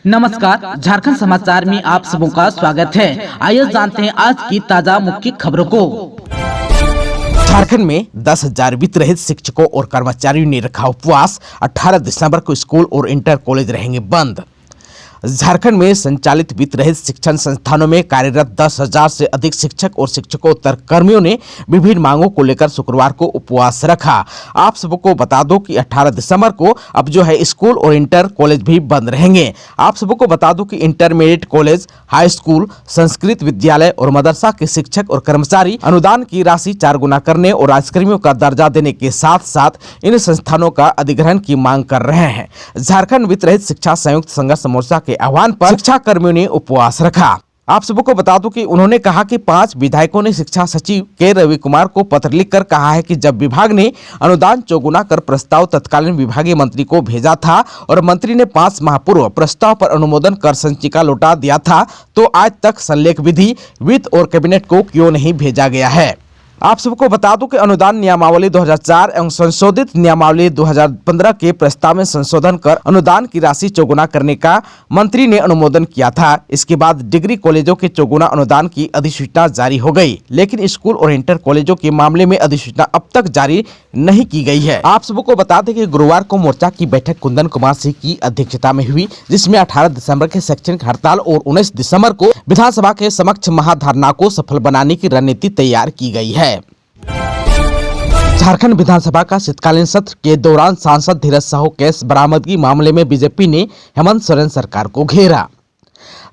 नमस्कार, झारखंड समाचार में आप सबों का स्वागत है। आइए जानते हैं आज की ताजा मुख्य खबरों को। झारखंड में 10,000 वित्त रहित शिक्षकों और कर्मचारियों ने रखा उपवास। 18 दिसंबर को स्कूल और इंटर कॉलेज रहेंगे बंद। झारखंड में संचालित वित्त रहित शिक्षण संस्थानों में कार्यरत 10,000 से अधिक शिक्षक और शिक्षकोत्तर कर्मियों ने विभिन्न मांगों को लेकर शुक्रवार को उपवास रखा। आप सबको बता दो कि 18 दिसंबर को अब जो है स्कूल और इंटर कॉलेज भी बंद रहेंगे। आप सबको बता दो कि intermediate college, high school, Sanskrit विद्यालय और मदरसा के शिक्षक और कर्मचारी अनुदान की राशि 4 गुना करने और राज्यकर्मियों का दर्जा देने के साथ साथ इन संस्थानों का अधिग्रहण की मांग कर रहे हैं। झारखंड वित्त रहित शिक्षा संयुक्त संघर्ष मोर्चा के आह्वान पर शिक्षा कर्मियों ने उपवास रखा। आप सबको बता दूं कि उन्होंने कहा कि 5 विधायकों ने शिक्षा सचिव के रवि कुमार को पत्र लिखकर कहा है कि जब विभाग ने अनुदान चौगुना कर प्रस्ताव तत्कालीन विभागीय मंत्री को भेजा था और मंत्री ने 5 माह पूर्व प्रस्ताव पर अनुमोदन कर संचिका लौटा दिया था, तो आज तक संलेख विधि, वित्त और कैबिनेट को क्यों नहीं भेजा गया है। आप सबको बता दूं कि अनुदान नियमावली 2004 एवं संशोधित नियमावली 2015 के प्रस्ताव में संशोधन कर अनुदान की राशि चौगुना करने का मंत्री ने अनुमोदन किया था। इसके बाद डिग्री कॉलेजों के चौगुना अनुदान की अधिसूचना जारी हो गई, लेकिन स्कूल और इंटर कॉलेजों के मामले में अधिसूचना अब तक जारी नहीं की गई है। आप सबको बता दें कि गुरुवार को मोर्चा की बैठक कुंदन कुमार सिंह की अध्यक्षता में हुई, जिसमें 18 दिसंबर के शैक्षणिक हड़ताल और 19 दिसंबर को विधानसभा के समक्ष महाधरना को सफल बनाने की रणनीति तैयार की गई है। झारखंड विधानसभा का शीतकालीन सत्र के दौरान सांसद धीरज साहू केस बरामदगी मामले में बीजेपी ने हेमंत सोरेन सरकार को घेरा।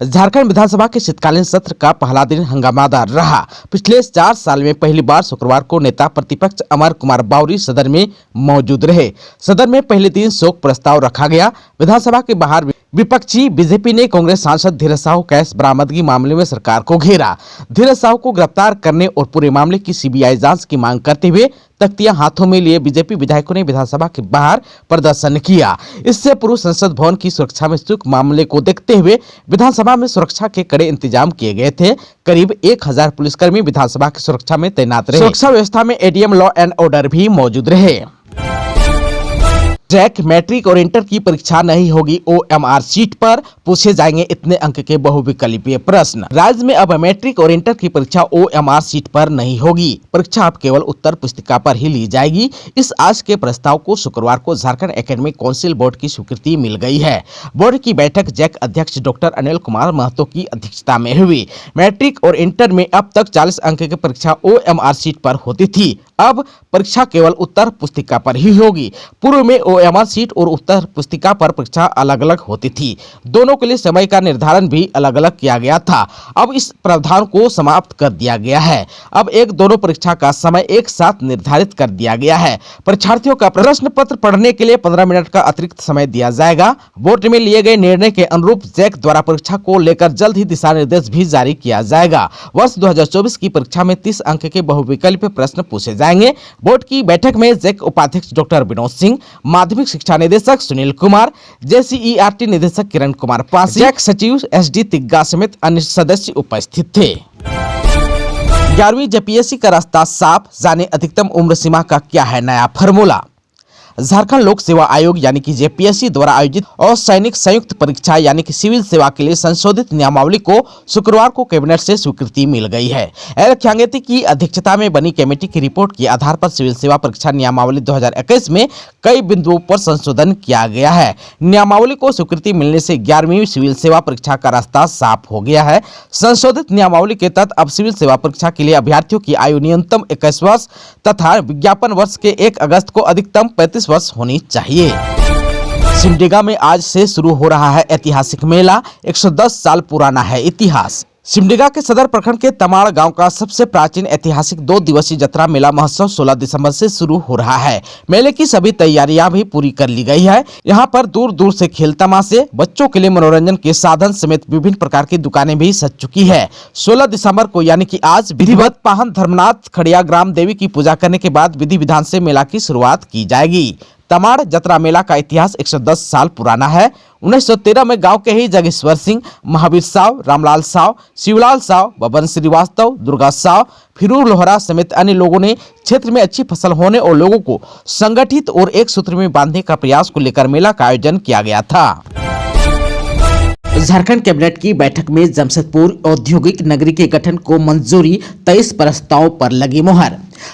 झारखंड विधानसभा के शीतकालीन सत्र का पहला दिन हंगामादार रहा। पिछले 4 साल में पहली बार शुक्रवार को नेता प्रतिपक्ष अमर कुमार बावरी सदन में मौजूद रहे। सदन में पहले दिन शोक प्रस्ताव रखा गया। विधानसभा के बाहर विपक्षी बीजेपी ने कांग्रेस सांसद धीरज साहू केस बरामदगी मामले में सरकार को घेरा। धीरज साहू को गिरफ्तार करने और पूरे मामले की सीबीआई जांच की मांग करते हुए तख्तियां हाथों में लिए बीजेपी विधायकों ने विधानसभा के बाहर प्रदर्शन किया। इससे पूर्व संसद भवन की सुरक्षा में चूक मामले को देखते हुए विधानसभा में सुरक्षा के कड़े इंतजाम किए गए थे। करीब 1000 पुलिसकर्मी विधानसभा की सुरक्षा में तैनात रहे। सुरक्षा व्यवस्था में एडीएम लॉ एंड ऑर्डर भी मौजूद रहे। ट्रैक, मैट्रिक और इंटर की परीक्षा नहीं होगी ओएमआर सीट पर, पूछे जाएंगे इतने अंक के बहुविकल्पीय प्रश्न। राज्य में अब मैट्रिक और इंटर की परीक्षा ओएमआर सीट पर नहीं होगी। परीक्षा अब केवल उत्तर पुस्तिका पर ही ली जाएगी। इस आज के प्रस्ताव को शुक्रवार को झारखंड एकेडमिक काउंसिल बोर्ड की स्वीकृति मिल गई है। बोर्ड की बैठक जैक अध्यक्ष डॉक्टर अनिल कुमार महतो की अध्यक्षता में हुई। मैट्रिक और इंटर में अब तक 40 अंक की परीक्षा ओएमआर सीट पर होती थी। अब परीक्षा केवल उत्तर पुस्तिका पर ही होगी। पूर्व में ओएमआर सीट और उत्तर पुस्तिका पर परीक्षा अलग अलग होती थी। दोनों के लिए समय का निर्धारण भी अलग अलग किया गया था। अब इस प्रावधान को समाप्त कर दिया गया है। अब दोनों परीक्षा का समय एक साथ निर्धारित कर दिया गया है। परीक्षार्थियों का प्रश्न पत्र पढ़ने के लिए 15 मिनट का अतिरिक्त समय दिया जाएगा। बोर्ड में लिए गए निर्णय के अनुरूप जैक द्वारा परीक्षा को लेकर जल्द ही दिशा निर्देश भी जारी किया जाएगा। वर्ष 2024 की परीक्षा में 30 अंक के बहुविकल्पीय प्रश्न पूछे जाएंगे। बोर्ड की बैठक में जैक उपाध्यक्ष डॉक्टर विनोद सिंह, माध्यमिक शिक्षा निदेशक सुनील कुमार, जेसीईआरटी निदेशक किरण कुमार पासी, जैक सचिव एसडी तिग्गा समेत अन्य सदस्य उपस्थित थे। 11वीं जेपीएससी का रास्ता साफ, जाने अधिकतम उम्र सीमा का क्या है नया फॉर्मूला। झारखंड लोक सेवा आयोग यानी कि जेपीएससी द्वारा आयोजित असैनिक संयुक्त परीक्षा यानी कि सिविल सेवा के लिए संशोधित नियमावली को शुक्रवार को कैबिनेट से स्वीकृति मिल गई है। एल ख्यांगेती की अध्यक्षता में बनी कमेटी की रिपोर्ट के आधार पर सिविल सेवा परीक्षा नियमावली 2021 में कई बिंदुओं पर संशोधन किया गया है। नियमावली को स्वीकृति मिलने से 11वीं सिविल सेवा परीक्षा का रास्ता साफ हो गया है। संशोधित नियमावली के तहत अब सिविल सेवा परीक्षा के लिए अभ्यर्थियों की आयु न्यूनतम 21 वर्ष तथा विज्ञापन वर्ष के 1 अगस्त को अधिकतम 35 वर्ष होनी चाहिए। सिमडेगा में आज से शुरू हो रहा है ऐतिहासिक मेला। 110 साल पुराना है इतिहास। सिमडेगा के सदर प्रखंड के तमाड़ गांव का सबसे प्राचीन ऐतिहासिक 2 दिवसीय जतरा मेला महोत्सव 16 दिसंबर से शुरू हो रहा है। मेले की सभी तैयारियां भी पूरी कर ली गई है। यहां पर दूर दूर से खेल तमाशे, बच्चों के लिए मनोरंजन के साधन समेत विभिन्न प्रकार की दुकानें भी सज चुकी है। 16 दिसंबर को यानी कि आज विधिवत पाहन धर्मनाथ खड़िया ग्राम देवी की पूजा करने के बाद विधि विधान से मेला की शुरुआत की जाएगी। तमाड़ जतरा मेला का इतिहास 110 साल पुराना है। 1913 में गांव के ही जगेश्वर सिंह, महावीर साव, रामलाल साव, शिवलाल साव, बबन श्रीवास्तव, दुर्गा साव, फिरूर लोहरा समेत अन्य लोगों ने क्षेत्र में अच्छी फसल होने और लोगों को संगठित और एक सूत्र में बांधने का प्रयास को लेकर मेला का आयोजन किया गया था। झारखंड कैबिनेट की बैठक में जमशेदपुर औद्योगिक नगरी के गठन को मंजूरी, 23 प्रस्ताव पर लगी मुहर।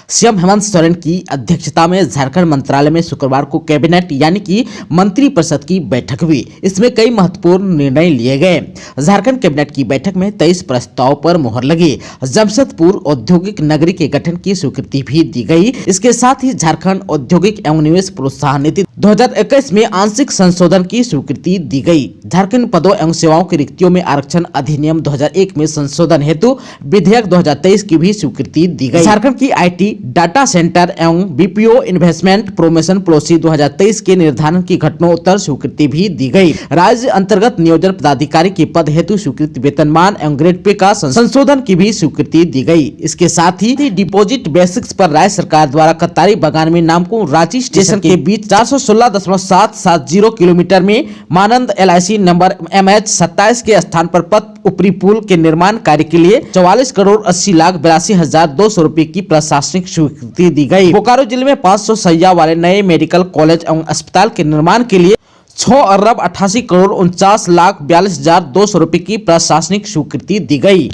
सीएम हेमंत सोरेन की अध्यक्षता में झारखंड मंत्रालय में शुक्रवार को कैबिनेट यानी कि मंत्रिपरिषद की बैठक हुई। इसमें कई महत्वपूर्ण निर्णय लिए गए। झारखंड कैबिनेट की बैठक में 23 प्रस्ताव पर मुहर लगी। जमशेदपुर औद्योगिक नगरी के गठन की स्वीकृति भी दी गई। इसके साथ ही झारखंड औद्योगिक एवं निवेश प्रोत्साहन नीति 2021 में आंशिक संशोधन की स्वीकृति दी गई। झारखंड पदों एवं सेवाओं की रिक्तियों में आरक्षण अधिनियम 2001 में संशोधन हेतु विधेयक 2023 की भी स्वीकृति दी गई। झारखंड की आईटी डाटा सेंटर एवं बीपीओ इन्वेस्टमेंट प्रमोशन पॉलिसी 2023 के निर्धारण की घटनोत्तर स्वीकृति भी दी गई। राज्य अंतर्गत नियोजन पदाधिकारी के पद हेतु स्वीकृत वेतनमान एवं ग्रेड पे का संशोधन की भी स्वीकृति दी गई। इसके साथ ही डिपॉजिट बेसिक्स पर राज्य सरकार द्वारा कतारी बागान में नामकुम रांची स्टेशन के बीच 416.770 किलोमीटर में मानंद LIC नंबर MH 27 के स्थान पर पथ ऊपरी पुल के निर्माण कार्य के लिए 44,80,82,200 रुपए की प्रशासनिक स्वीकृति दी गई। बोकारो जिले में 500 शैय्या वाले नए मेडिकल कॉलेज एवं अस्पताल के निर्माण के लिए 6,88,49,42,200 रुपए की प्रशासनिक स्वीकृति दी गई।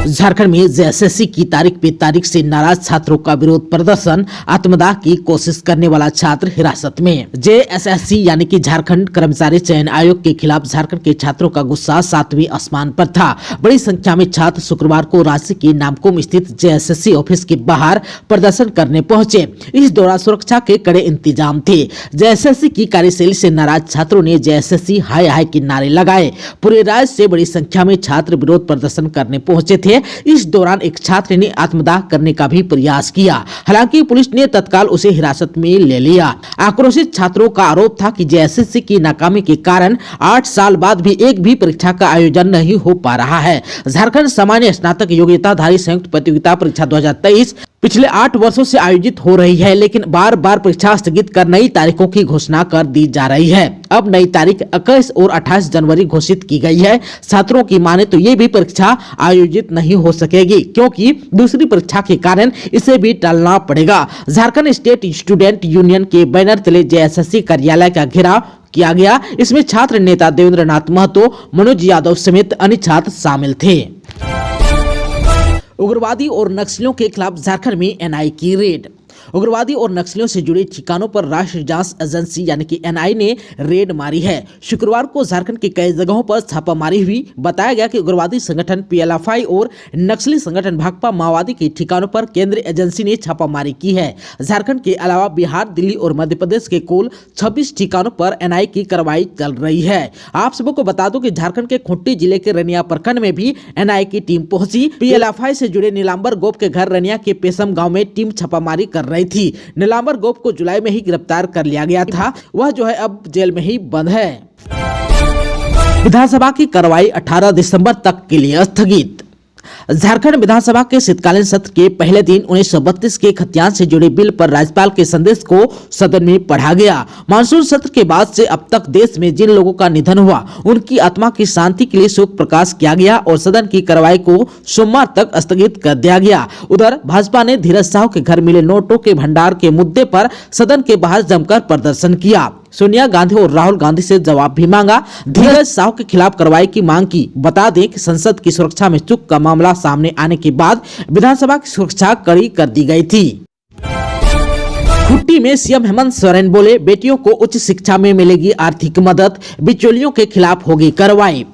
झारखंड में जेएसएससी की तारीख पे तारीख से नाराज छात्रों का विरोध प्रदर्शन, आत्मदाह की कोशिश करने वाला छात्र हिरासत में। जेएसएससी यानी कि झारखंड कर्मचारी चयन आयोग के खिलाफ झारखंड के छात्रों का गुस्सा 7वें आसमान पर था। बड़ी संख्या में छात्र शुक्रवार को रांची के नामकुम स्थित जेएसएससी ऑफिस के बाहर प्रदर्शन करने पहुंचे। इस दौरान सुरक्षा के कड़े इंतजाम थे। जेएसएससी की कार्यशैली से नाराज छात्रों ने जेएसएससी हाय हाय के नारे लगाए। पूरे राज्य से बड़ी संख्या में छात्र विरोध प्रदर्शन करने पहुंचे थे। इस दौरान एक छात्र ने आत्मदाह करने का भी प्रयास किया। हालांकि पुलिस ने तत्काल उसे हिरासत में ले लिया। आक्रोशित छात्रों का आरोप था कि जेएसएससी की नाकामी के कारण 8 साल बाद भी एक भी परीक्षा का आयोजन नहीं हो पा रहा है। झारखंड सामान्य स्नातक योग्यताधारी संयुक्त प्रतियोगिता परीक्षा 2023 पिछले 8 वर्षों से आयोजित हो रही है, लेकिन बार बार परीक्षा स्थगित कर नई तारीखों की घोषणा कर दी जा रही है। अब नई तारीख 21 और 28 जनवरी घोषित की गई है। छात्रों की माने तो ये भी परीक्षा आयोजित नहीं हो सकेगी, क्योंकि दूसरी परीक्षा के कारण इसे भी टालना पड़ेगा। झारखंड स्टेट स्टूडेंट यूनियन के बैनर तले जेएसएससी कार्यालय का घेराव किया गया। इसमें छात्र नेता देवेंद्र नाथ महतो, मनोज यादव समेत अन्य छात्र शामिल थे। उग्रवादी और नक्सलियों के खिलाफ झारखंड में एनआई की रेड। उग्रवादी और नक्सलियों से जुड़े ठिकानों पर राष्ट्रीय जांच एजेंसी यानी कि एनआई ने रेड मारी है। शुक्रवार को झारखंड की कई जगहों पर छापामारी हुई। बताया गया कि उग्रवादी संगठन PLFI और नक्सली संगठन भाकपा माओवादी के ठिकानों पर केंद्रीय एजेंसी ने छापामारी की है। झारखंड के अलावा बिहार, दिल्ली और मध्य प्रदेश के कुल 26 ठिकानों पर एनआई की कार्रवाई चल रही है। आप सबको बता दूं कि झारखंड के खूंटी जिले के रनिया प्रखंड में भी एनआई की टीम पहुंची। PLFI से जुड़े नीलांबर गोप के घर रनिया के पेशम गाँव में टीम छापामारी कर रही थी। नीलांबर गोप को जुलाई में ही गिरफ्तार कर लिया गया था। वह जो है अब जेल में ही बंद है। विधानसभा की कार्रवाई 18 दिसंबर तक के लिए स्थगित। झारखंड विधानसभा के शीतकालीन सत्र के पहले दिन 1932 के खतियान से जुड़े बिल पर राज्यपाल के संदेश को सदन में पढ़ा गया। मानसून सत्र के बाद से अब तक देश में जिन लोगों का निधन हुआ उनकी आत्मा की शांति के लिए शोक प्रकाश किया गया और सदन की कार्रवाई को सोमवार तक स्थगित कर दिया गया। उधर भाजपा ने धीरज साहू के घर मिले नोटों के भंडार के मुद्दे पर सदन के बाहर जमकर प्रदर्शन किया। सोनिया गांधी और राहुल गांधी से जवाब भी मांगा। धीरज साहू के खिलाफ कार्रवाई की मांग की। बता दें कि संसद की सुरक्षा में चूक का मामला सामने आने के बाद विधानसभा की सुरक्षा कड़ी कर दी गई थी। खूंटी में सीएम हेमंत सोरेन बोले, बेटियों को उच्च शिक्षा में मिलेगी आर्थिक मदद, बिचौलियों के खिलाफ होगी कार्रवाई।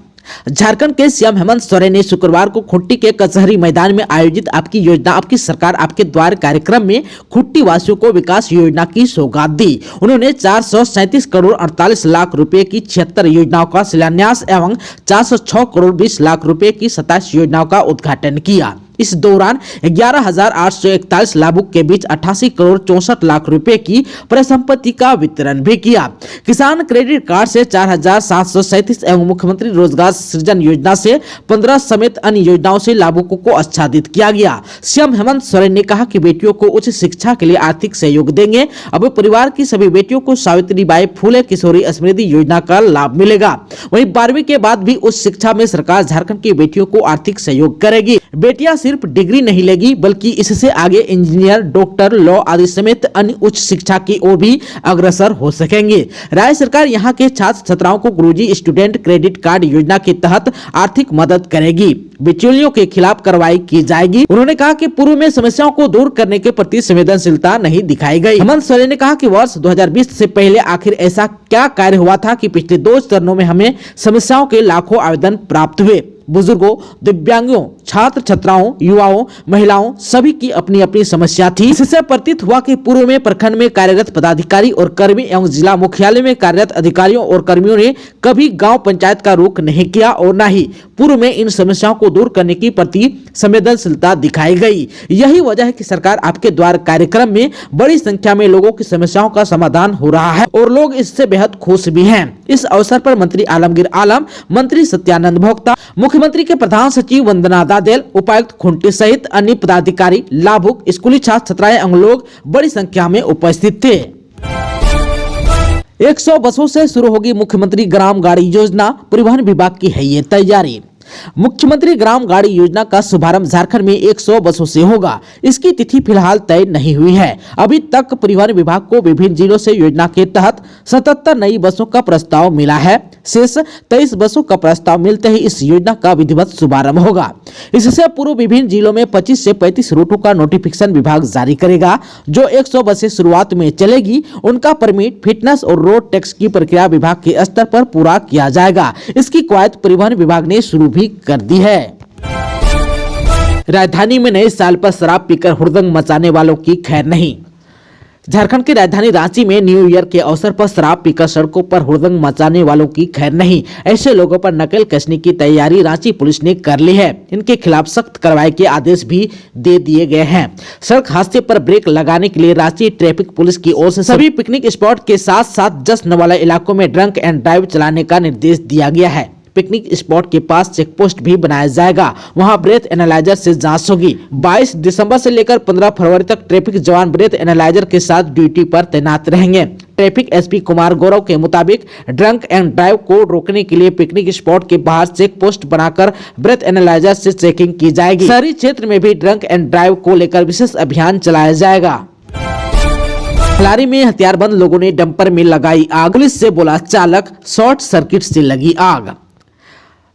झारखंड के सीएम हेमंत सोरेन ने शुक्रवार को खूंटी के कचहरी मैदान में आयोजित आपकी योजना आपकी सरकार आपके द्वार कार्यक्रम में खूंटी वासियों को विकास योजना की सौगात दी। उन्होंने 437 करोड़ 48 लाख रुपए की 76 योजनाओं का शिलान्यास एवं 406 करोड़ 20 लाख रुपए की 27 योजनाओं का उद्घाटन किया। इस दौरान 11,841 लाभुक के बीच 88 करोड़ 64 लाख रुपए की परिसंपत्ति का वितरण भी किया। किसान क्रेडिट कार्ड से 4,737 एवं मुख्यमंत्री रोजगार सृजन योजना से 15 समेत अन्य योजनाओं से लाभुकों को आच्छादित किया गया। सीएम हेमंत सोरेन ने कहा कि बेटियों को उच्च शिक्षा के लिए आर्थिक सहयोग देंगे। अब परिवार की सभी बेटियों को सावित्रीबाई फुले किशोरी समृद्धि योजना का लाभ मिलेगा। वहीं 12वीं के बाद भी उच्च शिक्षा में सरकार झारखंड की बेटियों को आर्थिक सहयोग करेगी। बेटियां सिर्फ डिग्री नहीं लेगी बल्कि इससे आगे इंजीनियर, डॉक्टर, लॉ आदि समेत अन्य उच्च शिक्षा की ओर भी अग्रसर हो सकेंगे। राज्य सरकार यहाँ के छात्र छात्राओं को गुरुजी स्टूडेंट क्रेडिट कार्ड योजना के तहत आर्थिक मदद करेगी। बिचौलियों के खिलाफ कार्रवाई की जाएगी। उन्होंने कहा कि पूर्व में समस्याओं को दूर करने के प्रति संवेदनशीलता नहीं दिखाई गई। हेमंत सोरेन ने कहा कि वर्ष 2020 से पहले आखिर ऐसा क्या कार्य हुआ था कि पिछले 2 चरणों में हमें समस्याओं के लाखों आवेदन प्राप्त हुए। बुजुर्गों, दिव्यांगों, छात्र छात्राओं, युवाओं, महिलाओं सभी की अपनी अपनी समस्या थी। इससे प्रतीत हुआ कि पूर्व में प्रखंड में कार्यरत पदाधिकारी और कर्मी एवं जिला मुख्यालय में कार्यरत अधिकारियों और कर्मियों ने कभी गांव पंचायत का रुख नहीं किया और न ही पूर्व में इन समस्याओं को दूर करने की प्रति संवेदनशीलता दिखाई गई। यही वजह है कि सरकार आपके द्वार कार्यक्रम में बड़ी संख्या में लोगों की समस्याओं का समाधान हो रहा है और लोग इससे बेहद खुश भी हैं। इस अवसर पर मंत्री आलमगीर आलम, मंत्री सत्यानंद भोक्ता, मुख्यमंत्री के प्रधान सचिव वंदना दादेल, उपायुक्त खुंटी सहित अन्य पदाधिकारी, लाभुक, स्कूली छात्र छात्राएं एवं लोग बड़ी संख्या में उपस्थित थे। 100 बसों से शुरू होगी मुख्यमंत्री ग्राम गाड़ी योजना, परिवहन विभाग की है ये तैयारी। मुख्यमंत्री ग्राम गाड़ी योजना का शुभारंभ झारखंड में 100 बसों से होगा। इसकी तिथि फिलहाल तय नहीं हुई है। अभी तक परिवहन विभाग को विभिन्न जिलों से योजना के तहत 77 नई बसों का प्रस्ताव मिला है। शेष 23 बसों का प्रस्ताव मिलते ही इस योजना का विधिवत शुभारंभ होगा। इससे पूर्व विभिन्न जिलों में 25 से 35 रूटों का नोटिफिकेशन विभाग जारी करेगा। जो 100 बसें शुरुआत में चलेगी उनका परमिट, फिटनेस और रोड टैक्स की प्रक्रिया विभाग के स्तर पर पूरा किया जाएगा। इसकी कवायद परिवहन विभाग ने शुरू भी कर दी है। राजधानी में नए साल पर शराब पीकर हुड़दंग मचाने वालों की खैर नहीं। झारखंड की राजधानी रांची में न्यू ईयर के अवसर पर शराब पीकर सड़कों पर हुड़दंग मचाने वालों की खैर नहीं। ऐसे लोगों पर नकेल कसने की तैयारी रांची पुलिस ने कर ली है। इनके खिलाफ सख्त कार्रवाई के आदेश भी दे दिए गए हैं। सड़क हादसे पर ब्रेक लगाने के लिए रांची ट्रैफिक पुलिस की ओर से सभी पिकनिक स्पॉट के साथ साथ जश्न वाले इलाकों में ड्रंक एंड ड्राइव चलाने का निर्देश दिया गया है। पिकनिक स्पॉट के पास चेक पोस्ट भी बनाया जाएगा। वहां ब्रेथ एनालाइजर से जांच होगी। 22 दिसंबर से लेकर 15 फरवरी तक ट्रैफिक जवान ब्रेथ एनालाइजर के साथ ड्यूटी पर तैनात रहेंगे। ट्रैफिक एसपी कुमार गौरव के मुताबिक ड्रंक एंड ड्राइव को रोकने के लिए पिकनिक स्पॉट के बाहर चेक पोस्ट बनाकर ब्रेथ एनालाइजर से चेकिंग की जाएगी। शहरी क्षेत्र में भी ड्रंक एंड ड्राइव को लेकर विशेष अभियान चलाया जाएगा। खलारी में हथियारबंद लोगों ने डंपर में लगाई आग। पुलिस से बोला चालक, शॉर्ट सर्किट से लगी आग।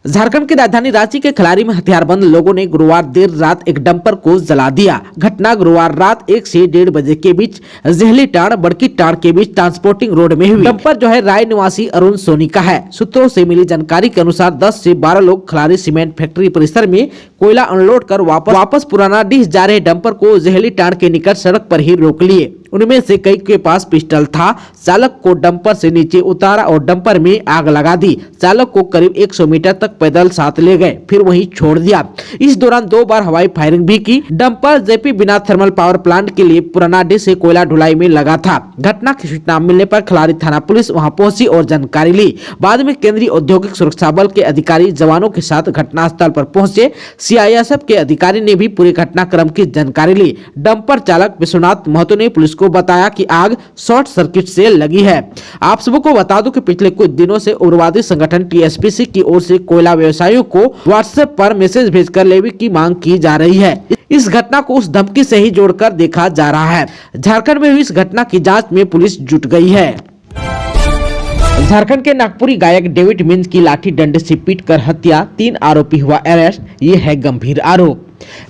झारखंड की राजधानी रांची के खलारी में हथियारबंद लोगों ने गुरुवार देर रात एक डंपर को जला दिया। घटना गुरुवार रात 1 से 1:30 बजे के बीच जहली टाड़ बड़की टाड़ के बीच ट्रांसपोर्टिंग रोड में हुई। डंपर जो है राय निवासी अरुण सोनी का है। सूत्रों से मिली जानकारी के अनुसार 10 से 12 लोग खलारी सीमेंट फैक्ट्री परिसर में कोयला अनलोड कर वापस पुरानाडीह जा रहे डंपर को जहली टाड़ के निकट सड़क पर ही रोक लिए। उनमें से कई के पास पिस्टल था। चालक को डंपर से नीचे उतारा और डंपर में आग लगा दी। चालक को करीब 100 मीटर तक पैदल साथ ले गए, फिर वहीं छोड़ दिया। इस दौरान 2 बार हवाई फायरिंग भी की। डंपर जेपी बिना थर्मल पावर प्लांट के लिए पुरानाडीह से कोयला ढुलाई में लगा था। घटना की सूचना मिलने पर खलारी थाना पुलिस वहां पहुंची और जानकारी ली। बाद में केंद्रीय औद्योगिक सुरक्षा बल के अधिकारी जवानों के साथ घटनास्थल पर पहुंचे। सीआईएसएफ के अधिकारी ने भी पूरे घटनाक्रम की जानकारी ली। डंपर चालक विश्वनाथ महतो ने पुलिस को बताया कि आग शॉर्ट सर्किट से लगी है। आप सबको बता दूं कि पिछले कुछ दिनों से उग्रवादी संगठन टीएसपीसी की ओर से कोयला व्यवसायियों को व्हाट्सएप पर मैसेज भेजकर लेवी की मांग की जा रही है। इस घटना को उस धमकी से ही जोड़कर देखा जा रहा है। झारखंड में हुई इस घटना की जांच में पुलिस जुट गई है। झारखंड के नागपुरी गायक डेविड मिंज की लाठी डंडे से पीटकर हत्या, 3 आरोपी हुआ अरेस्ट। ये है गंभीर आरोप।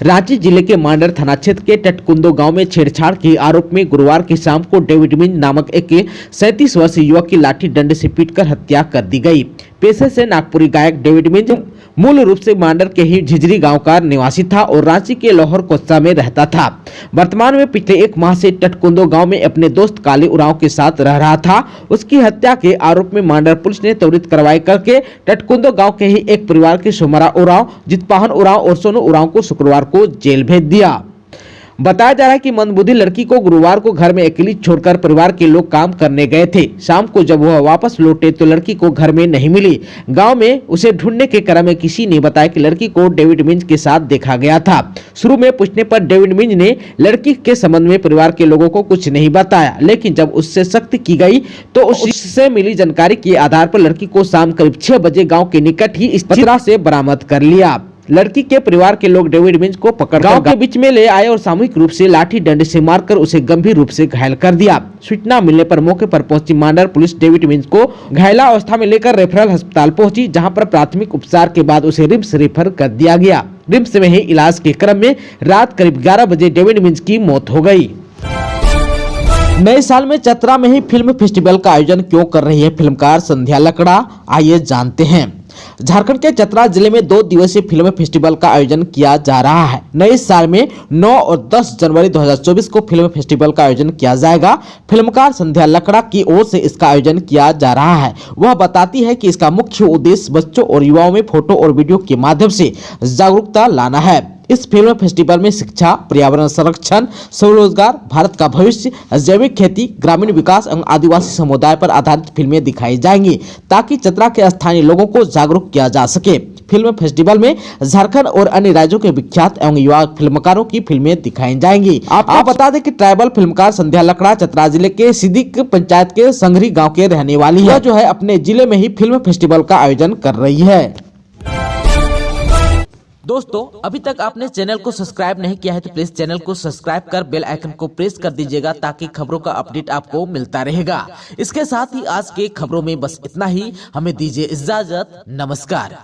रांची जिले के मांडर थाना क्षेत्र के टटकुंदो गांव में छेड़छाड़ के आरोप में गुरुवार की शाम को डेविड मिंज नामक एक 37 वर्षीय युवक की लाठी डंडे से पीटकर हत्या कर दी गई। पेशे से नागपुरी गायक डेविड मिंज मूल रूप से मांडर के ही झिझरी गांव का निवासी था और रांची के लोहर कोस्ता में रहता था। वर्तमान में पिछले 1 माह से टटकुंदो गांव में अपने दोस्त काली उरांव के साथ रह रहा था। उसकी हत्या के आरोप में मांडर पुलिस ने त्वरित कार्रवाई करके टटकुंदो गांव के ही एक परिवार के सोमरा उरांव, जितपाहन उरांव और सोनू उरांव को शुक्रवार को जेल भेज दिया। बताया जा रहा है कि मंदबुद्धि लड़की को गुरुवार को घर में अकेली छोड़कर परिवार के लोग काम करने गए थे। शाम को जब वह वापस लौटे तो लड़की को घर में नहीं मिली। गांव में उसे ढूंढने के क्रम में किसी ने बताया कि लड़की को डेविड मिंज के साथ देखा गया था। शुरू में पूछने पर डेविड मिंज ने लड़की के संबंध में परिवार के लोगों को कुछ नहीं बताया, लेकिन जब उससे सख्ती की गई तो उससे मिली जानकारी के आधार पर लड़की को शाम करीब 6 बजे गाँव के निकट ही इस पथरा से बरामद कर लिया। लड़की के परिवार के लोग डेविड मिंज को पकड़ गांव के बीच में ले आए और सामूहिक रूप से लाठी डंडे से मारकर उसे गंभीर रूप से घायल कर दिया। सूचना मिलने पर मौके पर पहुंची मांडर पुलिस डेविड मिंज को घायला अवस्था में लेकर रेफरल अस्पताल पहुंची, जहां पर प्राथमिक उपचार के बाद उसे रिम्स रेफर कर दिया गया। रिम्स में ही इलाज के क्रम में रात करीब 11 बजे डेविड मिंज की मौत हो गई। नए साल में चतरा में ही फिल्म फेस्टिवल का आयोजन क्यों कर रही है फिल्मकार संध्या लकड़ा, आइए जानते हैं। झारखंड के चतरा जिले में 2 दिवसीय फिल्म फेस्टिवल का आयोजन किया जा रहा है। नए साल में 9 और 10 जनवरी 2024 को फिल्म फेस्टिवल का आयोजन किया जाएगा। फिल्मकार संध्या लकड़ा की ओर से इसका आयोजन किया जा रहा है। वह बताती है कि इसका मुख्य उद्देश्य बच्चों और युवाओं में फोटो और वीडियो के माध्यम से जागरूकता लाना है। इस फिल्म फेस्टिवल में शिक्षा, पर्यावरण संरक्षण, स्वरोजगार, भारत का भविष्य, जैविक खेती, ग्रामीण विकास एवं आदिवासी समुदाय पर आधारित फिल्में दिखाई जाएंगी, ताकि चतरा के स्थानीय लोगों को जागरूक किया जा सके। फिल्म फेस्टिवल में झारखंड और अन्य राज्यों के विख्यात एवं युवा फिल्मकारों की फिल्में दिखाई जाएंगी। आपको बता दें कि ट्राइबल फिल्मकार संध्या लकड़ा चतरा जिले के सिद्दीक पंचायत के संघरी गाँव के रहने वाली है, जो है अपने जिले में ही फिल्म फेस्टिवल का आयोजन कर रही है। दोस्तों, अभी तक आपने चैनल को सब्सक्राइब नहीं किया है तो प्लीज चैनल को सब्सक्राइब कर बेल आइकन को प्रेस कर दीजिएगा, ताकि खबरों का अपडेट आपको मिलता रहेगा। इसके साथ ही आज के खबरों में बस इतना ही। हमें दीजिए इजाजत। नमस्कार।